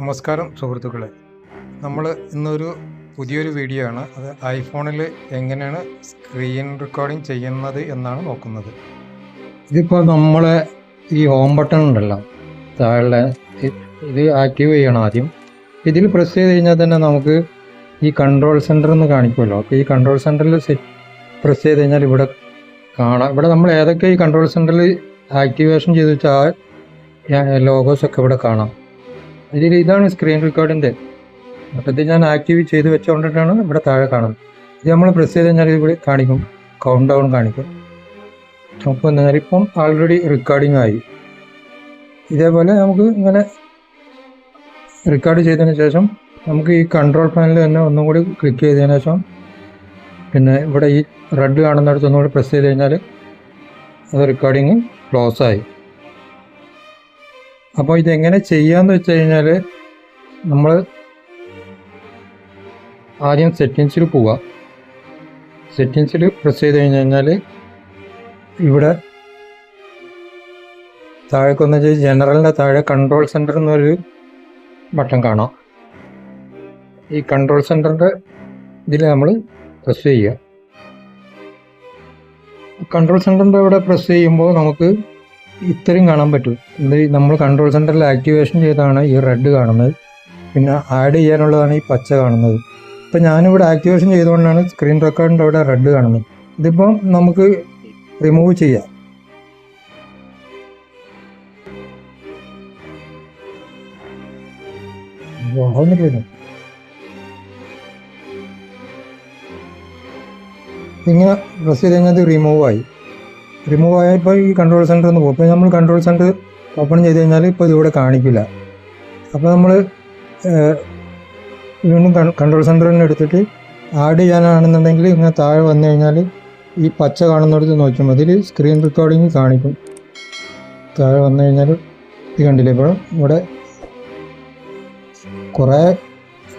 നമസ്കാരം സുഹൃത്തുക്കളെ, നമ്മൾ ഇന്നൊരു പുതിയൊരു വീഡിയോ ആണ്. അത് ഐഫോണിൽ എങ്ങനെയാണ് സ്ക്രീൻ റെക്കോർഡിംഗ് ചെയ്യുന്നത് എന്നാണ് നോക്കുന്നത്. ഇതിപ്പോൾ നമ്മളെ ഈ ഹോം ബട്ടൺ ഉണ്ടല്ലോ, താഴെ ഇത് ആക്റ്റീവ് ചെയ്യണം ആദ്യം. ഇതിൽ പ്രസ് ചെയ്ത് കഴിഞ്ഞാൽ തന്നെ നമുക്ക് ഈ കൺട്രോൾ സെൻറ്റർ എന്ന് കാണിക്കുമല്ലോ. അപ്പോൾ ഈ കൺട്രോൾ സെൻറ്ററിൽ പ്രസ് ചെയ്ത് കഴിഞ്ഞാൽ ഇവിടെ കാണാം. ഇവിടെ നമ്മൾ ഏതൊക്കെ ഈ കൺട്രോൾ സെൻറ്ററിൽ ആക്ടിവേഷൻ ചെയ്ത് വെച്ചാൽ ആ ലോഗോസൊക്കെ ഇവിടെ കാണാം. ഇതാണ് സ്ക്രീൻ റെക്കോർഡിൻ്റെ. അപ്പോൾ ഇത് ഞാൻ ആക്റ്റീവ് ചെയ്ത് വെച്ചുകൊണ്ടിട്ടാണ് ഇവിടെ താഴെ കാണുന്നത്. ഇത് നമ്മൾ പ്രസ് ചെയ്ത് കഴിഞ്ഞാൽ ഇവിടെ കാണിക്കും, കൗണ്ട് ഡൗൺ കാണിക്കും. അപ്പോൾ എന്നാൽ ഇപ്പം ആൾറെഡി റെക്കോർഡിംഗ് ആയി. ഇതേപോലെ നമുക്ക് ഇങ്ങനെ റെക്കോർഡ് ചെയ്തതിന് ശേഷം നമുക്ക് ഈ കൺട്രോൾ പാനൽ തന്നെ ഒന്നും കൂടി ക്ലിക്ക് ചെയ്തതിന് ശേഷം പിന്നെ ഇവിടെ ഈ റെഡ് കാണുന്നിടത്ത് ഒന്നുകൂടി പ്രസ് ചെയ്ത് കഴിഞ്ഞാൽ അത് റെക്കോർഡിങ് ക്ലോസ് ആയി. അപ്പോൾ ഇതെങ്ങനെ ചെയ്യാമെന്ന് വെച്ച് കഴിഞ്ഞാൽ നമ്മൾ ആദ്യം സെറ്റിങ്സിൽ പോവുക. സെറ്റിങ്സിൽ പ്രസ് ചെയ്ത് കഴിഞ്ഞാൽ ഇവിടെ താഴെ കൊന്നു വെച്ചാൽ ജനറലിൻ്റെ താഴെ കൺട്രോൾ സെൻറ്റർ എന്നൊരു ബട്ടൺ കാണാം. ഈ കൺട്രോൾ സെൻറ്ററിൻ്റെ ഇതിൽ നമ്മൾ പ്രസ് ചെയ്യുക. കൺട്രോൾ സെൻറ്ററിൻ്റെ ഇവിടെ പ്രസ് ചെയ്യുമ്പോൾ നമുക്ക് ഇത്രയും കാണാൻ പറ്റും. ഇത് നമ്മൾ കൺട്രോൾ സെൻറ്ററിൽ ആക്ടിവേഷൻ ചെയ്താണ് ഈ റെഡ് കാണുന്നത്, പിന്നെ ആഡ് ചെയ്യാനുള്ളതാണ് ഈ പച്ച കാണുന്നത്. ഇപ്പം ഞാനിവിടെ ആക്ടിവേഷൻ ചെയ്തുകൊണ്ടാണ് സ്ക്രീൻ റെക്കോർഡിൻ്റെ അവിടെ റെഡ് കാണുന്നത്. ഇതിപ്പം നമുക്ക് റിമൂവ് ചെയ്യാം. ഇങ്ങനെ പ്രസ് ചെയ്ത് കഴിഞ്ഞാൽ റിമൂവ് ആയപ്പോൾ ഈ കൺട്രോൾ സെൻറ്റർ ഒന്ന് പോകും. ഇപ്പോൾ നമ്മൾ കൺട്രോൾ സെൻറ്റർ ഓപ്പൺ ചെയ്ത് കഴിഞ്ഞാൽ ഇപ്പോൾ ഇതിവിടെ കാണിക്കില്ല. അപ്പോൾ നമ്മൾ വീണ്ടും കൺട്രോൾ സെൻറ്റർ തന്നെ എടുത്തിട്ട് ആഡ് ചെയ്യാനാണെന്നുണ്ടെങ്കിൽ ഇങ്ങനെ താഴെ വന്നു കഴിഞ്ഞാൽ ഈ പച്ച കാണുന്നിടത്ത് നോക്കിയാൽ മതി, ഇതിൽ സ്ക്രീൻ റെക്കോർഡിങ് കാണിക്കും. താഴെ വന്നു കഴിഞ്ഞാൽ ഇത് കണ്ടില്ലേ, ഇപ്പോൾ ഇവിടെ കുറേ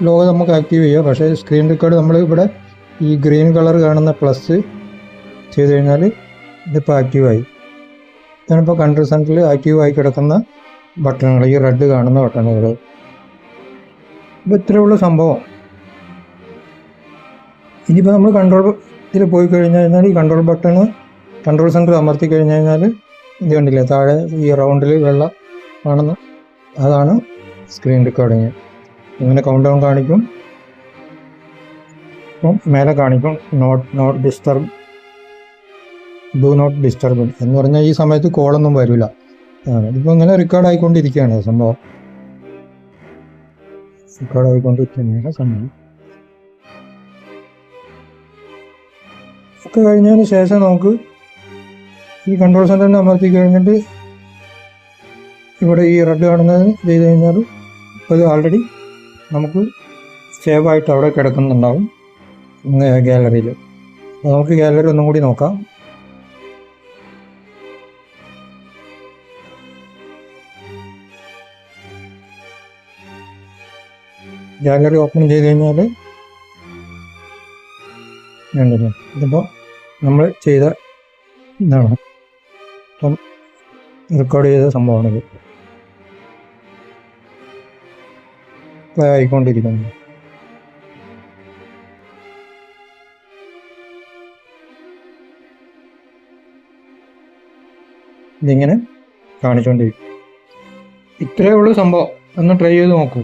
ലോഗോ നമുക്ക് ആക്റ്റീവ് ചെയ്യാം. പക്ഷേ സ്ക്രീൻ റെക്കോർഡ് നമ്മൾ ഇവിടെ ഈ ഗ്രീൻ കളർ കാണുന്ന പ്ലസ് ചെയ്ത് കഴിഞ്ഞാൽ ഇതിപ്പോൾ ആക്റ്റീവായി. ഇതാണിപ്പോൾ കൺട്രോൾ സെൻറ്ററിൽ ആക്റ്റീവായി കിടക്കുന്ന ബട്ടണുകൾ, ഈ റെഡ് കാണുന്ന ബട്ടണുകൾ. ഇപ്പോൾ ഇത്രയുള്ള സംഭവം. ഇനിയിപ്പോൾ നമ്മൾ കൺട്രോൾ ഇതിൽ പോയി കഴിഞ്ഞ് കഴിഞ്ഞാൽ ഈ കൺട്രോൾ സെൻറ്റർ അമർത്തി കഴിഞ്ഞ് കഴിഞ്ഞാൽ ഇത് കണ്ടില്ലേ, താഴെ ഈ റൗണ്ടിൽ വെള്ള കാണുന്ന അതാണ് സ്ക്രീൻ റെക്കോർഡിങ്. ഇങ്ങനെ കൗണ്ട് ഡൗൺ കാണിക്കും. അപ്പം മേലെ കാണിക്കും not disturb, do not disturb എന്ന് പറഞ്ഞാൽ ഈ സമയത്ത് കോളൊന്നും വരില്ല. ഇതിപ്പോൾ ഇങ്ങനെ റെക്കോർഡ് ആയിക്കൊണ്ടിരിക്കുകയാണ് സംഭവം. റെക്കോർഡ് ആയിക്കൊണ്ടിരിക്കുകയാണ് സംഭവം. ഒക്കെ കഴിഞ്ഞതിന് ശേഷം നമുക്ക് ഈ കൺട്രോൾ സെൻറ്ററിനെ അമർത്തി കഴിഞ്ഞിട്ട് ഇവിടെ ഈ റെഡ് കാണുന്നത് ചെയ്ത് കഴിഞ്ഞാൽ ഇപ്പോൾ ഇത് ആൾറെഡി നമുക്ക് സേവ് ആയിട്ട് അവിടെ കിടക്കുന്നുണ്ടാവും ഗാലറിയിൽ. നമുക്ക് ഗാലറി ഒന്നും കൂടി നോക്കാം. ഗാലറി ഓപ്പൺ ചെയ്ത് കഴിഞ്ഞാൽ ഇതിപ്പോൾ നമ്മൾ ചെയ്ത ഇതാണ്, ഇപ്പം റെക്കോർഡ് ചെയ്ത സംഭവമാണിത്. പ്ലേ ആയിക്കൊണ്ടിരിക്കുന്നു. ഇതിങ്ങനെ കാണിച്ചുകൊണ്ടിരിക്കും. ഇത്രയേ ഉള്ളൂ സംഭവം. ഒന്ന് ട്രൈ ചെയ്ത് നോക്കൂ.